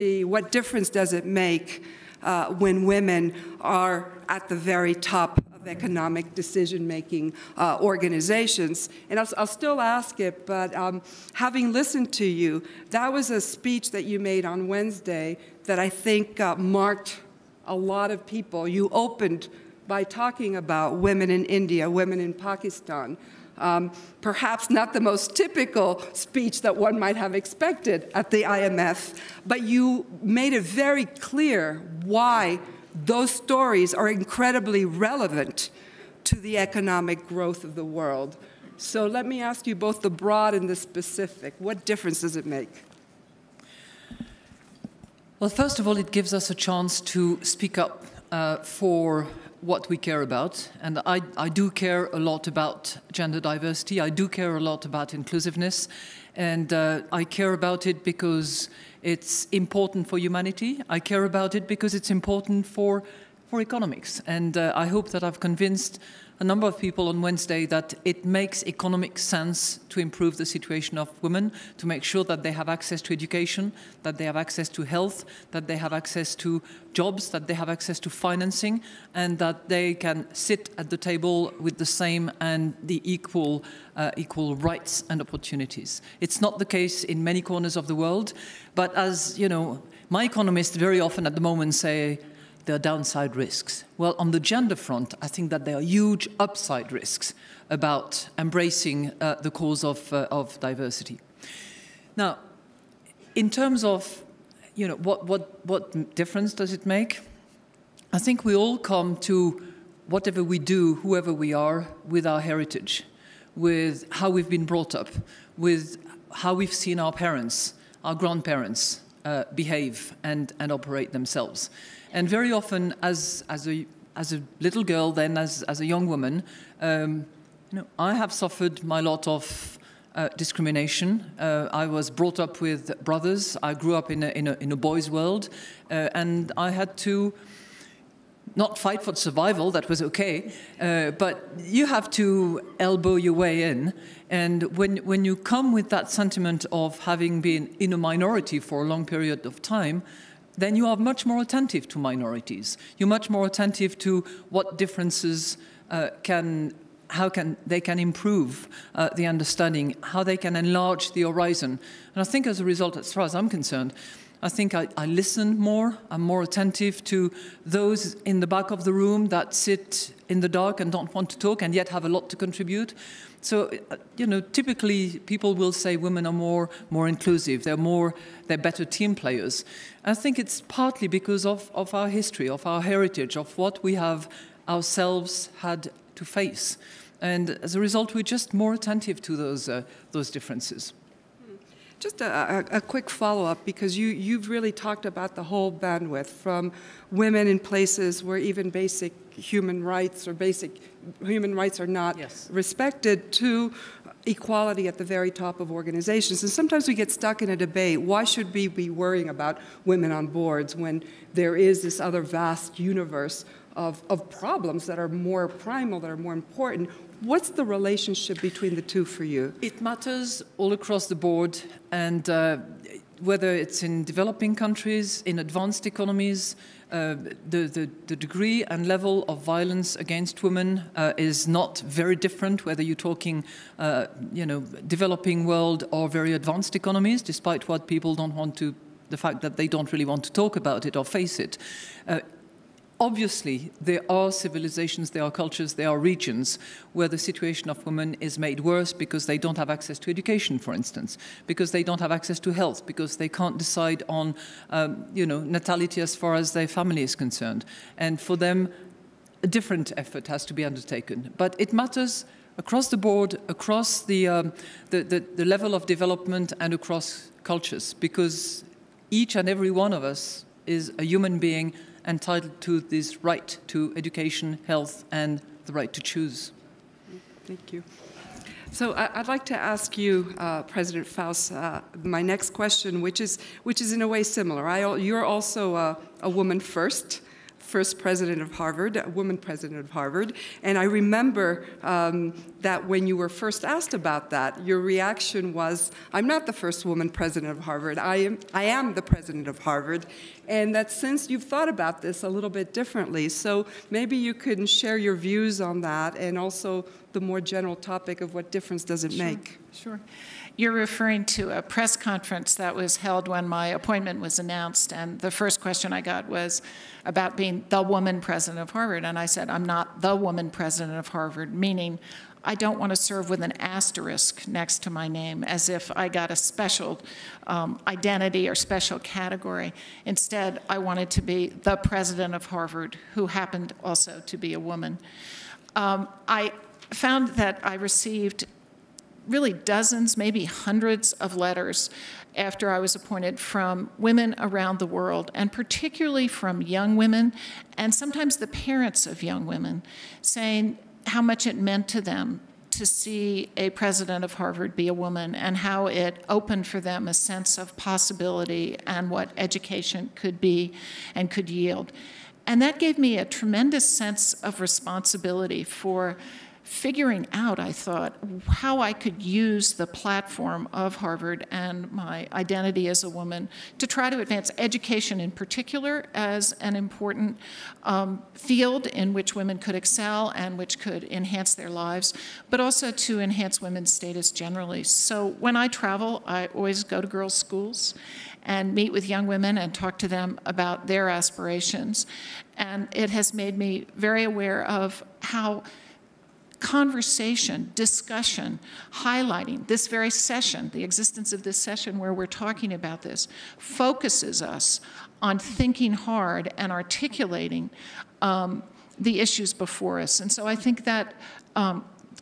What difference does it make when women are at the very top of economic decision-making organizations? And I'll still ask it, but having listened to you, that was a speech that you made on Wednesday that I think marked a lot of people. You opened by talking about women in India, women in Pakistan. Perhaps not the most typical speech that one might have expected at the IMF, but you made it very clear why those stories are incredibly relevant to the economic growth of the world. So let me ask you both the broad and the specific. What difference does it make? Well, first of all, it gives us a chance to speak up for what we care about. And I do care a lot about gender diversity. I do care a lot about inclusiveness. And I care about it because it's important for humanity. I care about it because it's important for economics. And I hope that I've convinced a number of people on Wednesday that it makes economic sense to improve the situation of women, to make sure that they have access to education, that they have access to health, that they have access to jobs, that they have access to financing, and that they can sit at the table with the same and the equal rights and opportunities. It's not the case in many corners of the world, but as you know, my economists very often at the moment say, there are downside risks. Well, on the gender front, I think that there are huge upside risks about embracing the cause of diversity. Now, in terms of, you know, what difference does it make? I think we all come to whatever we do, whoever we are, with our heritage, with how we've been brought up, with how we've seen our parents, our grandparents behave and operate themselves. And very often, as a little girl, then as a young woman, you know, I have suffered my lot of discrimination. I was brought up with brothers. I grew up in a boys' world, and I had to not fight for survival. That was okay, but you have to elbow your way in. And when you come with that sentiment of having been in a minority for a long period of time, then you are much more attentive to minorities. You're much more attentive to what differences how they can improve the understanding, how they can enlarge the horizon. And I think as a result, as far as I'm concerned, I think I listen more, I'm more attentive to those in the back of the room that sit in the dark and don't want to talk and yet have a lot to contribute. So, you know, typically people will say women are more inclusive, they're better team players. I think it's partly because of our history, of our heritage, of what we have ourselves had to face. And as a result, we're just more attentive to those differences. Just a quick follow-up, because you've really talked about the whole bandwidth, from women in places where even basic human rights are not respected, to equality at the very top of organizations. And sometimes we get stuck in a debate, why should we be worrying about women on boards when there is this other vast universe of problems that are more primal, that are more important? What's the relationship between the two for you? It matters all across the board, and whether it's in developing countries, in advanced economies, the degree and level of violence against women is not very different, whether you're talking, you know, developing world or very advanced economies, despite what people don't want to, the fact that they don't really want to talk about it or face it. Obviously, there are civilizations, there are cultures, there are regions where the situation of women is made worse because they don't have access to education, for instance, because they don't have access to health, because they can't decide on, you know, natality as far as their family is concerned. And for them, a different effort has to be undertaken. But it matters across the board, across the level of development and across cultures, because each and every one of us is a human being entitled to this right to education, health, and the right to choose. Thank you. So I'd like to ask you, President Faust, my next question, which is in a way similar. You're also a woman first first president of Harvard, a woman president of Harvard. And I remember that when you were first asked about that, your reaction was, I'm not the first woman president of Harvard, I am the president of Harvard. And that since you've thought about this a little bit differently, so maybe you can share your views on that and also the more general topic of what difference does it make. Sure. You're referring to a press conference that was held when my appointment was announced, and the first question I got was about being the woman president of Harvard, and I said, I'm not the woman president of Harvard, meaning I don't want to serve with an asterisk next to my name as if I got a special identity or special category. Instead, I wanted to be the president of Harvard, who happened also to be a woman. I found that I received really dozens, maybe hundreds of letters after I was appointed from women around the world, and particularly from young women, and sometimes the parents of young women, saying how much it meant to them to see a president of Harvard be a woman and how it opened for them a sense of possibility and what education could be and could yield. And that gave me a tremendous sense of responsibility for figuring out, I thought, how I could use the platform of Harvard and my identity as a woman to try to advance education in particular as an important field in which women could excel and which could enhance their lives, but also to enhance women's status generally. So when I travel, I always go to girls' schools and meet with young women and talk to them about their aspirations. And it has made me very aware of how conversation, discussion, highlighting this very session, the existence of this session where we're talking about this, focuses us on thinking hard and articulating the issues before us. And so I think that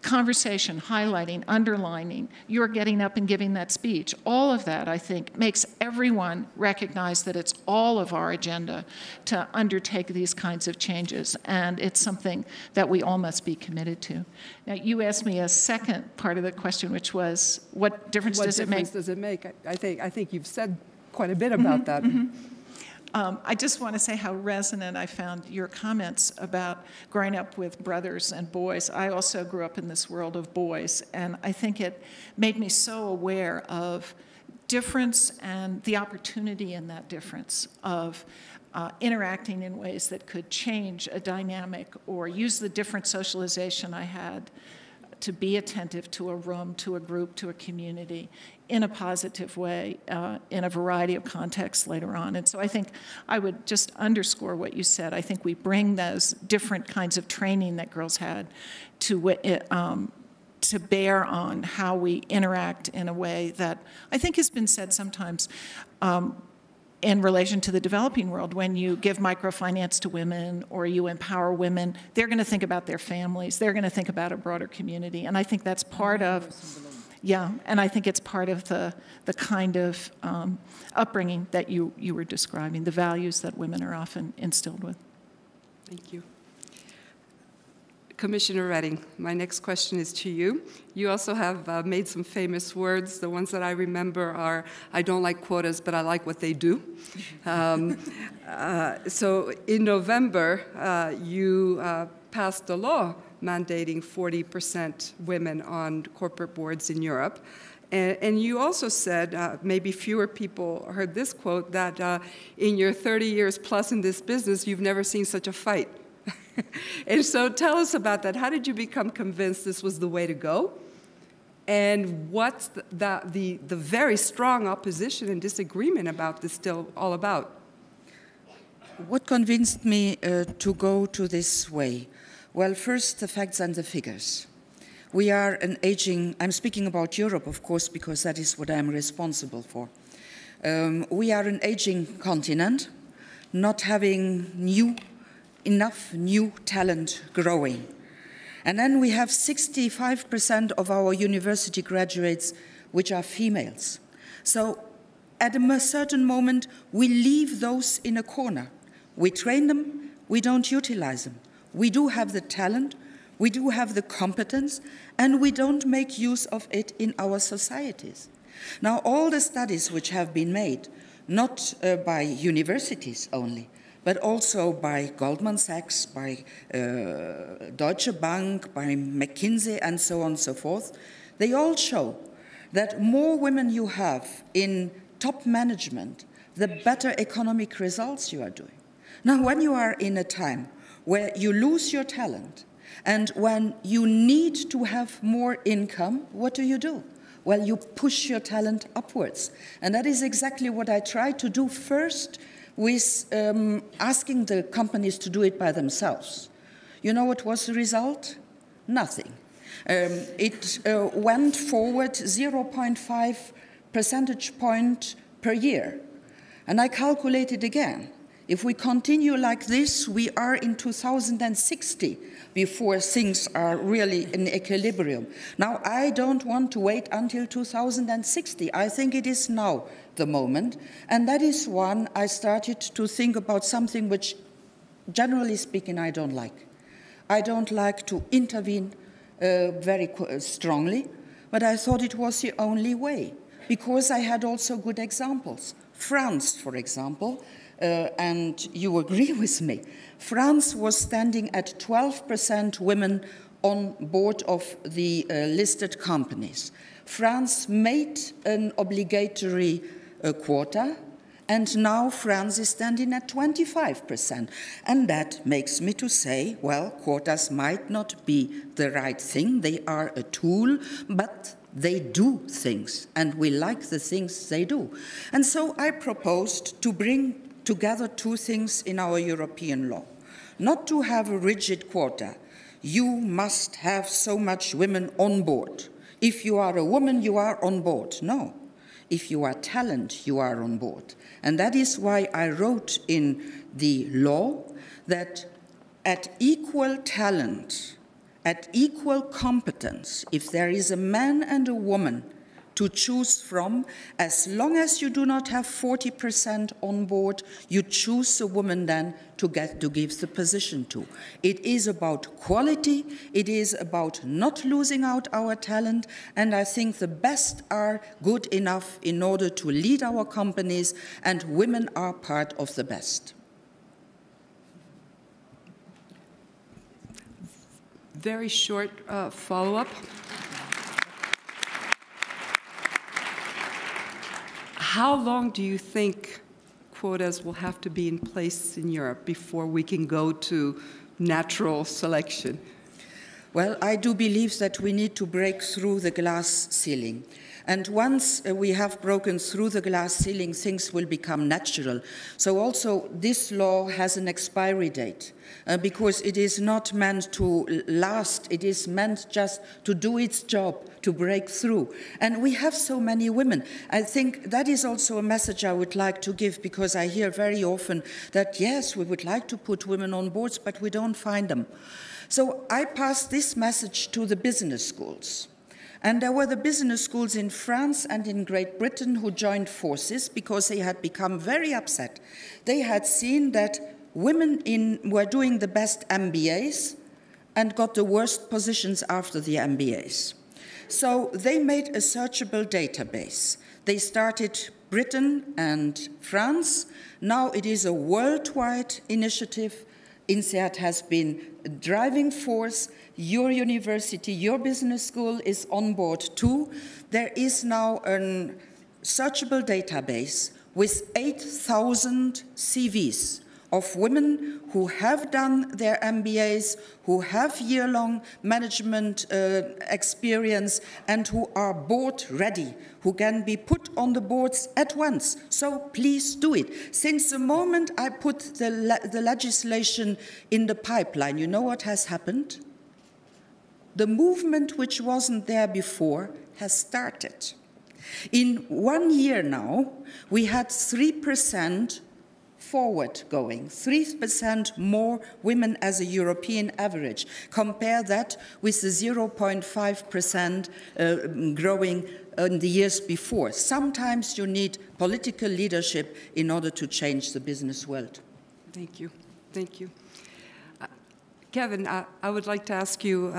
conversation, highlighting, underlining, you're getting up and giving that speech, all of that, I think, makes everyone recognize that it's all of our agenda to undertake these kinds of changes, and it's something that we all must be committed to. Now, you asked me a second part of the question, which was, what difference does it make? What difference does it make? I think you've said quite a bit about that. I just want to say how resonant I found your comments about growing up with brothers and boys. I also grew up in this world of boys, and I think it made me so aware of difference and the opportunity in that difference of interacting in ways that could change a dynamic or use the different socialization I had to be attentive to a room, to a group, to a community in a positive way in a variety of contexts later on. And so I think I would just underscore what you said. I think we bring those different kinds of training that girls had to bear on how we interact in a way that I think has been said sometimes in relation to the developing world. When you give microfinance to women or you empower women, they're going to think about their families. They're going to think about a broader community. And I think that's part of, and I think it's part of the kind of upbringing that you were describing, the values that women are often instilled with. Thank you. Commissioner Reding, my next question is to you. You also have made some famous words. The ones that I remember are, I don't like quotas, but I like what they do. So in November, you passed a law mandating 40% women on corporate boards in Europe. And you also said, maybe fewer people heard this quote, that in your 30 years plus in this business, you've never seen such a fight. And so tell us about that. How did you become convinced this was the way to go? And what's the very strong opposition and disagreement about this still all about? What convinced me to go to this way? Well, first, the facts and the figures. We are an aging, I'm speaking about Europe, of course, because that is what I'm responsible for. We are an aging continent, not having enough new talent growing. And then we have 65% of our university graduates which are females. So at a certain moment, we leave those in a corner. We train them, we don't utilize them. We do have the talent, we do have the competence, and we don't make use of it in our societies. Now, all the studies which have been made, not by universities only, but also by Goldman Sachs, by Deutsche Bank, by McKinsey, and so on and so forth, they all show that more women you have in top management, the better economic results you are doing. Now, when you are in a time where you lose your talent and when you need to have more income, what do? Well, you push your talent upwards. And that is exactly what I tried to do first with asking the companies to do it by themselves. You know what was the result? Nothing. It went forward 0.5 percentage point per year. And I calculated again. If we continue like this, we are in 2060 before things are really in equilibrium. Now, I don't want to wait until 2060. I think it is now the moment. And that is when I started to think about something which, generally speaking, I don't like. I don't like to intervene very strongly, but I thought it was the only way, because I had also good examples. France, for example, and you agree with me, France was standing at 12% women on board of the listed companies. France made an obligatory quota, and now France is standing at 25%. And that makes me to say, well, quotas might not be the right thing. They are a tool, but they do things, and we like the things they do. And so I proposed to bring together two things in our European law. Not to have a rigid quota. You must have so much women on board. If you are a woman, you are on board. No. If you are talent, you are on board. And that is why I wrote in the law that at equal talent, at equal competence, if there is a man and a woman to choose from, as long as you do not have 40% on board, you choose a woman then to give the position to. It is about quality, it is about not losing out our talent, and I think the best are good enough in order to lead our companies, and women are part of the best. Very short follow-up. How long do you think quotas will have to be in place in Europe before we can go to natural selection? Well, I do believe that we need to break through the glass ceiling. And once we have broken through the glass ceiling, things will become natural. So also this law has an expiry date because it is not meant to last. It is meant just to do its job, to break through. And we have so many women. I think that is also a message I would like to give, because I hear very often that, yes, we would like to put women on boards, but we don't find them. So I passed this message to the business schools. And there were the business schools in France and in Great Britain who joined forces because they had become very upset. They had seen that women were doing the best MBAs and got the worst positions after the MBAs. So they made a searchable database. They started Britain and France. Now it is a worldwide initiative. INSEAD has been a driving force. Your university, your business school is on board too. There is now a searchable database with 8,000 CVs of women who have done their MBAs, who have year-long management experience, and who are board ready, who can be put on the boards at once. So please do it. Since the moment I put the legislation in the pipeline, you know what has happened? The movement which wasn't there before has started. In 1 year now, we had 3% forward going, 3% more women as a European average. Compare that with the 0.5% growing in the years before. Sometimes you need political leadership in order to change the business world. Thank you. Thank you. Kevin, I would like to ask you